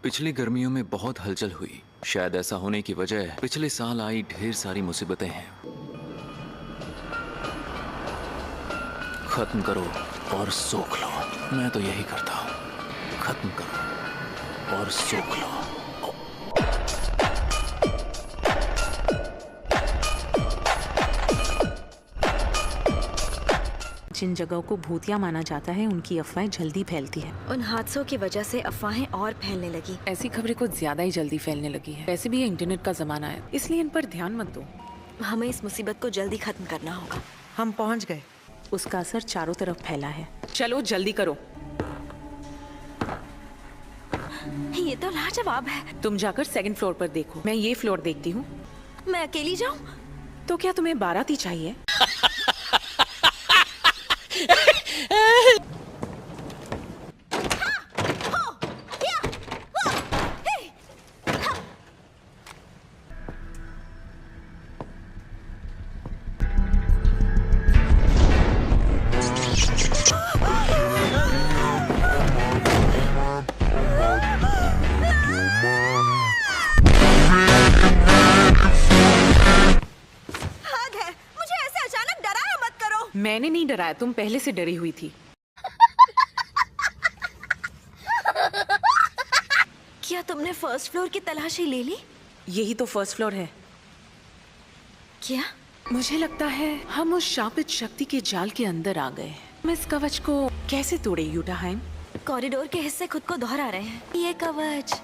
पिछली गर्मियों में बहुत हलचल हुई। शायद ऐसा होने की वजह पिछले साल आई ढेर सारी मुसीबतें हैं। खत्म करो और सोख लो। मैं तो यही करता हूँ, खत्म करो और सोख लो। जिन जगहों को भूतिया माना जाता है उनकी अफवाहें जल्दी फैलती है। उन हादसों की वजह से अफवाहें और फैलने लगी। ऐसी खबरें कुछ ज्यादा ही जल्दी फैलने लगी है। वैसे भी ये इंटरनेट का जमाना है, इसलिए इन पर ध्यान मत दो। हमें इस मुसीबत को जल्दी खत्म करना होगा। हम पहुंच गए। उसका असर चारों तरफ फैला है। चलो जल्दी करो। ये तो लाजवाब है। तुम जाकर सेकंड फ्लोर पर देखो, मैं ये फ्लोर देखती हूँ। मैं अकेली जाऊँ? तो क्या तुम्हें बाराती चाहिए? मैंने नहीं डराया, तुम पहले से डरी हुई थी। क्या तुमने फर्स्ट फ्लोर की तलाशी ले ली? यही तो फर्स्ट फ्लोर है। क्या? मुझे लगता है हम उस शापित शक्ति के जाल के अंदर आ गए। हम इस कवच को कैसे तोड़े यूटाहाइम? कॉरिडोर के हिस्से खुद को दोहरा रहे हैं। ये कवच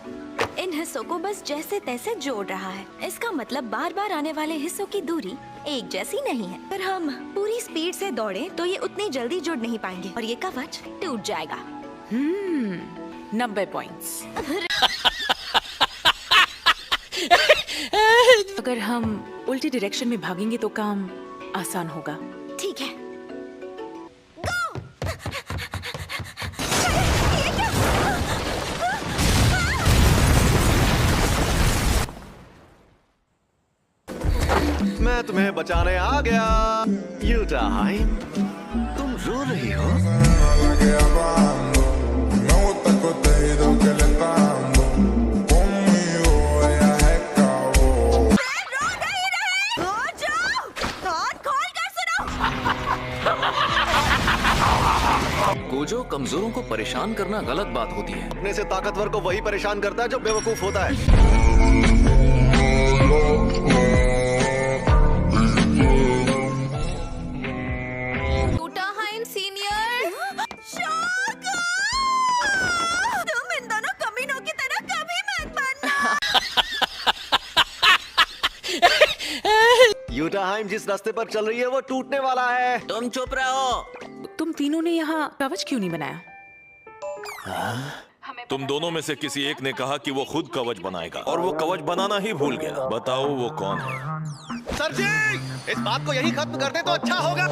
इन हिस्सों को बस जैसे तैसे जोड़ रहा है। इसका मतलब बार बार आने वाले हिस्सों की दूरी एक जैसी नहीं है। अगर हम पूरी स्पीड से दौड़े तो ये उतनी जल्दी जुड़ नहीं पाएंगे और ये कवच टूट जाएगा। 90 पॉइंट्स। अगर हम उल्टी डायरेक्शन में भागेंगे तो काम आसान होगा। ठीक है। मैं तुम्हें बचाने आ गया। यूटाहाइम, तुम रो रही हो? गोजो, कमजोरों को परेशान करना गलत बात होती है। अपने से ताकतवर को वही परेशान करता है जो बेवकूफ होता है। यूटाहाइम जिस रास्ते पर चल रही है वो टूटने वाला है। तुम चुप रहो। तुम तीनों ने यहाँ कवच क्यों नहीं बनाया? तुम दोनों में से किसी एक ने कहा कि वो खुद कवच बनाएगा और वो कवच बनाना ही भूल गया। बताओ वो कौन है? सर जी, इस बात को यही खत्म कर दे तो अच्छा होगा।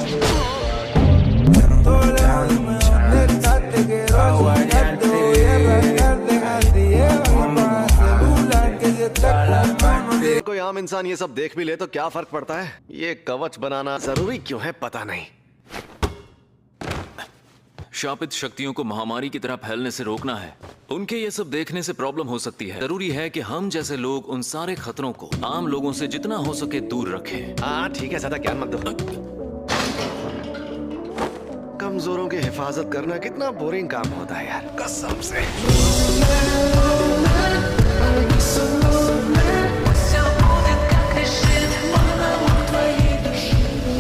कोई आम इंसान ये सब देख भी ले तो क्या फर्क पड़ता है? ये कवच बनाना जरूरी क्यों है पता नहीं। शापित शक्तियों को महामारी की तरह फैलने से रोकना है। उनके ये सब देखने से प्रॉब्लम हो सकती है। जरूरी है कि हम जैसे लोग उन सारे खतरों को आम लोगों से जितना हो सके दूर रखें। हाँ ठीक है, ज्यादा ज्ञान मत दो। कमजोरों की हिफाजत करना कितना बोरिंग काम होता है यार, कसम से।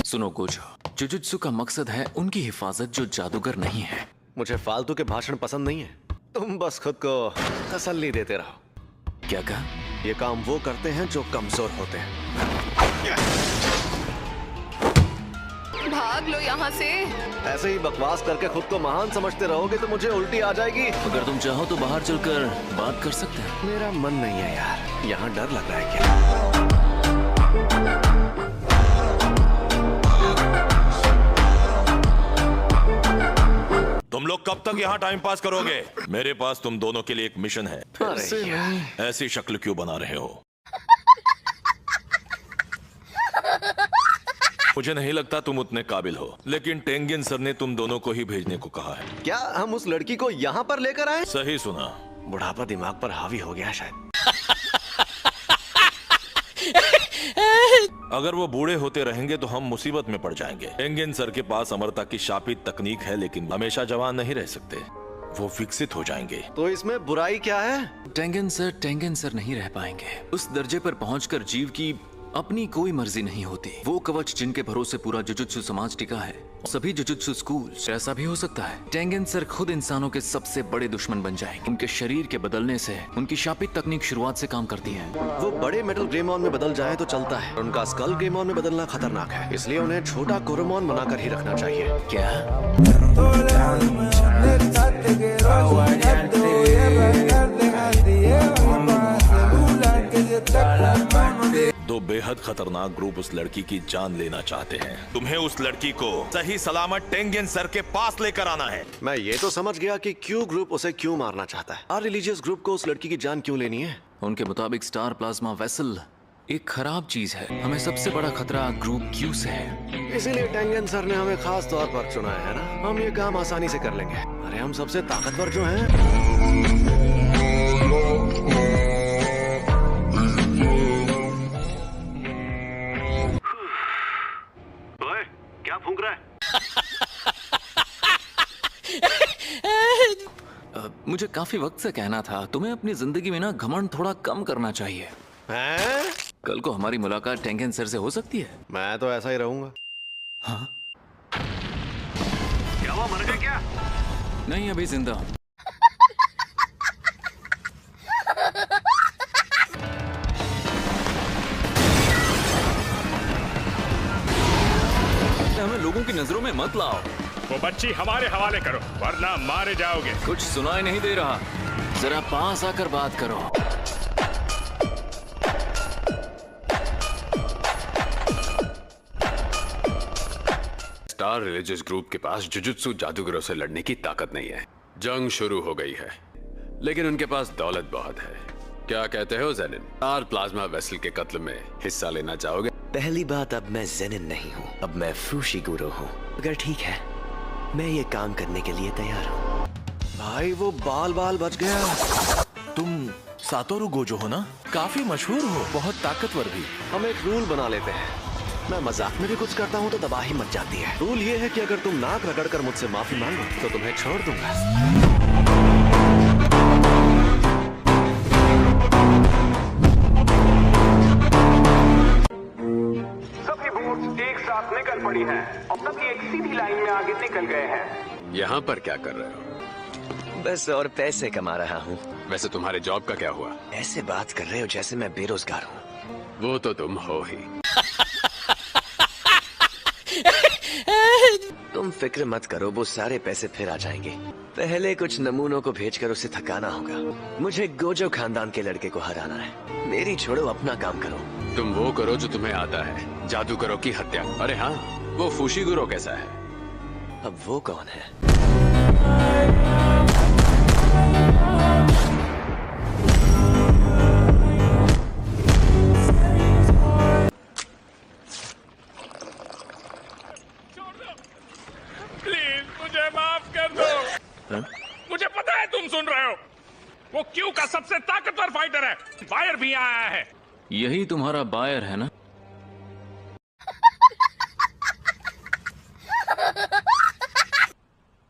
सुनो गोजो, जुजुत्सु का मकसद है उनकी हिफाजत जो जादूगर नहीं है। मुझे फालतू के भाषण पसंद नहीं है। तुम बस खुद को तसल्ली देते रहो। क्या कहा? ये काम वो करते हैं जो कमजोर होते हैं। भाग लो यहाँ से। ऐसे ही बकवास करके खुद को महान समझते रहोगे तो मुझे उल्टी आ जाएगी। अगर तुम चाहो तो बाहर चलकर बात कर सकते हैं। मेरा मन नहीं है यार, यहाँ डर लग रहा है क्या? तुम लोग कब तक यहाँ टाइम पास करोगे? मेरे पास तुम दोनों के लिए एक मिशन है। ऐसी शक्ल क्यों बना रहे हो? मुझे नहीं लगता तुम उतने काबिल हो, लेकिन टेंगिन सर ने तुम दोनों को ही भेजने को कहा है। क्या हम उस लड़की को यहाँ पर लेकर आए? सही सुना। बुढ़ापा दिमाग पर हावी हो गया शायद। अगर वो बूढ़े होते रहेंगे तो हम मुसीबत में पड़ जाएंगे। टेंगेन सर के पास अमरता की शापित तकनीक है, लेकिन हमेशा जवान नहीं रह सकते। वो विकसित हो जाएंगे। तो इसमें बुराई क्या है? टेंगन सर नहीं रह पाएंगे। उस दर्जे पर पहुंचकर जीव की अपनी कोई मर्जी नहीं होती। वो कवच जिनके भरोसे पूरा जुजुत्सु समाज टिका है, सभी जुजुत्सु स्कूल। ऐसा भी हो सकता है टेंगेन सर खुद इंसानों के सबसे बड़े दुश्मन बन जाएंगे। उनके शरीर के बदलने से उनकी शापित तकनीक शुरुआत से काम करती है। वो बड़े मेटल ग्रेमॉन में बदल जाए तो चलता है, उनका स्कल ग्रेमॉन में बदलना खतरनाक है, इसलिए उन्हें छोटा कोरोमॉन बनाकर ही रखना चाहिए। क्या? दो बेहद खतरनाक ग्रुप उस लड़की की जान लेना चाहते हैं। तुम्हें उस लड़की को सही सलामत टेंगेन सर के पास लेकर आना है। मैं ये तो समझ गया कि क्यू ग्रुप उसे क्यों मारना चाहता है। और रिलीजियस ग्रुप को उस लड़की की जान क्यों लेनी है? उनके मुताबिक स्टार प्लाज्मा वेसल एक खराब चीज है। हमें सबसे बड़ा खतरा ग्रुप क्यू से है। इसीलिए टेंगेन सर ने हमें खास तौर पर चुना है ना। हम ये काम आसानी से कर लेंगे। अरे हम सबसे ताकतवर जो हैं। ओए, क्या फूंक रहा है? मुझे काफी वक्त से कहना था, तुम्हें अपनी जिंदगी में ना घमंड थोड़ा कम करना चाहिए। हैं? कल को हमारी मुलाकात टेंगेन सर से हो सकती है। मैं तो ऐसा ही रहूंगा। हाँ? क्या वो मर गया क्या? नहीं, अभी जिंदा हूं। हमें लोगों की नजरों में मत लाओ। वो बच्ची हमारे हवाले करो, वरना मारे जाओगे। कुछ सुनाई नहीं दे रहा, जरा पास आकर बात करो। स्टार रिलीजियस ग्रुप के पास जुजुत्सु जादूगरों से लड़ने की ताकत नहीं है। जंग शुरू हो गई है, लेकिन उनके पास दौलत बहुत है। क्या कहते हो जेनिन? स्टार प्लाज्मा वेसल के कत्ल में हिस्सा लेना चाहोगे? पहली बात, अब मैं जेनिन नहीं हूँ, अब मैं फूशीगुरो हूँ। अगर ठीक है, मैं ये काम करने के लिए तैयार हूँ। भाई वो बाल बाल बच गया। तुम सातोरु गोजो हो ना? काफी मशहूर हो, बहुत ताकतवर भी। हम एक रूल बना लेते हैं। मैं मजाक में भी कुछ करता हूँ तो तबाही मच जाती है। रूल ये है कि अगर तुम नाक रगड़कर मुझसे माफी मांगो तो तुम्हें छोड़ दूंगा। सभी बोट्स एक साथ निकल पड़ी हैं और सभी एक सीधी लाइन में आगे निकल गए हैं। यहाँ पर क्या कर रहे हो? बस और पैसे कमा रहा हूँ। वैसे तुम्हारे जॉब का क्या हुआ? ऐसे बात कर रहे हो जैसे मैं बेरोजगार हूँ। वो तो तुम हो ही। तुम फिक्र मत करो, वो सारे पैसे फिर आ जाएंगे। पहले कुछ नमूनों को भेजकर उसे थकाना होगा। मुझे गोजो खानदान के लड़के को हराना है। मेरी छोड़ो, अपना काम करो। तुम वो करो जो तुम्हें आता है, जादूगरों की हत्या। अरे हाँ, वो फूशीगुरो कैसा है? अब वो कौन है? प्लीज मुझे माफ कर दो। मुझे पता है तुम सुन रहे हो। वो क्यू का सबसे ताकतवर फाइटर है। बायर भी आया है। यही तुम्हारा बायर है ना?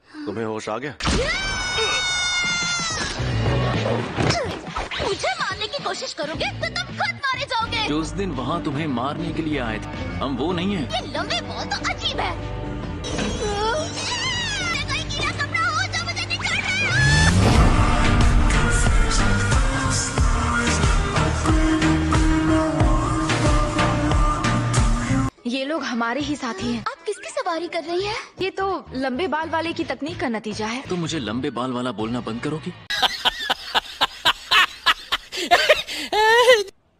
तुम्हें होश आ गया? मुझे मारने की कोशिश करोगे तो तुम खुद मारे जाओगे। जो उस दिन वहाँ तुम्हें मारने के लिए आए थे, हम वो नहीं हैं। ये लंबे बॉल तो अजीब है। कोई कीड़ा कपड़ा हो जो मुझे निकाल ये लोग हमारे ही साथी हैं। आप किसकी सवारी कर रही हैं? ये तो लंबे बाल वाले की तकनीक का नतीजा है। तो मुझे लंबे बाल वाला बोलना बंद करोगी?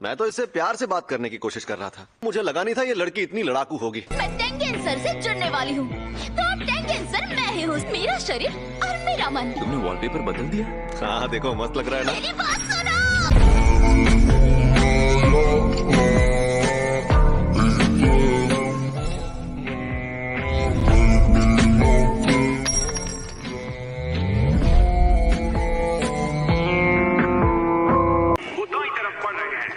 मैं तो इससे प्यार से बात करने की कोशिश कर रहा था। मुझे लगा नहीं था ये लड़की इतनी लड़ाकू होगी। मैं टेंगेन सर से जुड़ने वाली हूँ। तो अब टेंगेन सर मैं ही हूँ। मेरा शरीर और मेरा मन। तुमने वॉलपेपर बदल दिया। हाँ देखो, मस्त लग रहा है ना? मेरी बात सुनो।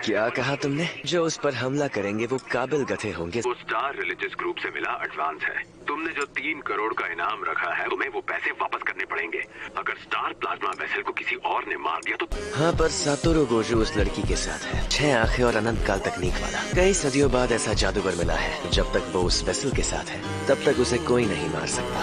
क्या कहा तुमने? जो उस पर हमला करेंगे वो काबिल गधे होंगे। वो स्टार रिलीजियस ग्रुप से मिला एडवांस है। तुमने जो 3 करोड़ का इनाम रखा है, तुम्हें वो पैसे वापस करने पड़ेंगे। अगर स्टार प्लाज्मा वेसल को किसी और ने मार दिया तो। हाँ, पर सातोरू गोजो उस लड़की के साथ है, 6 आंखें और अनंत काल तकनीक वाला। कई सदियों बाद ऐसा जादूगर मिला है। जब तक वो उस वेसल के साथ है तब तक उसे कोई नहीं मार सकता।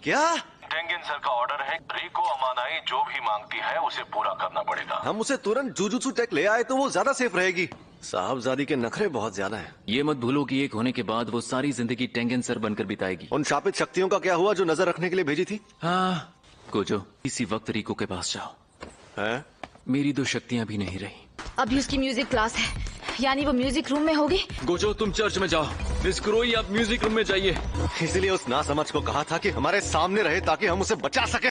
क्या? टेंगेन सर का ऑर्डर है, रिको अमानाई जो भी मांगती है उसे पूरा करना पड़ेगा। हम उसे तुरंत जुजुत्सु टेक ले आए तो वो ज्यादा सेफ रहेगी। साहबजादी के नखरे बहुत ज्यादा हैं। ये मत भूलो कि एक होने के बाद वो सारी जिंदगी टेंगेन सर बनकर बिताएगी। उन शापित शक्तियों का क्या हुआ जो नजर रखने के लिए भेजी थी? हाँ गोजो, इसी वक्त रिको के पास जाओ। है? मेरी 2 शक्तियां भी नहीं रही। अभी उसकी म्यूजिक क्लास है, यानी वो म्यूजिक रूम में होगी। गोजो तुम चर्च में जाओ, मिस कुरोई आप म्यूजिक रूम में जाइए। इसीलिए उस नासमझ को कहा था कि हमारे सामने रहे ताकि हम उसे बचा सके।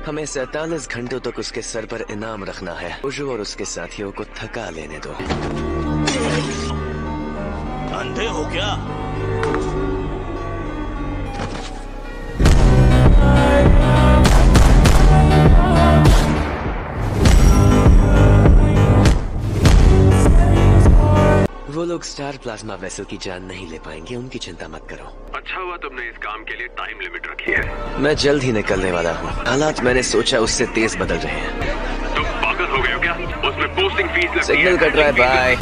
हमें 47 घंटों तक उसके सर पर इनाम रखना है। गोजो और उसके साथियों को थका लेने दो। अंधे हो क्या? वो लोग स्टार प्लाज्मा वेसल की जान नहीं ले पाएंगे, उनकी चिंता मत करो। अच्छा हुआ तुमने इस काम के लिए टाइम लिमिट रखी है। मैं जल्द ही निकलने वाला हूँ। हालात मैंने सोचा उससे तेज बदल रहे हैं। तुम पागल हो गए हो क्या? उसमें पोस्टिंग फीस लगती है। सिग्नल कट रहा है, बाय।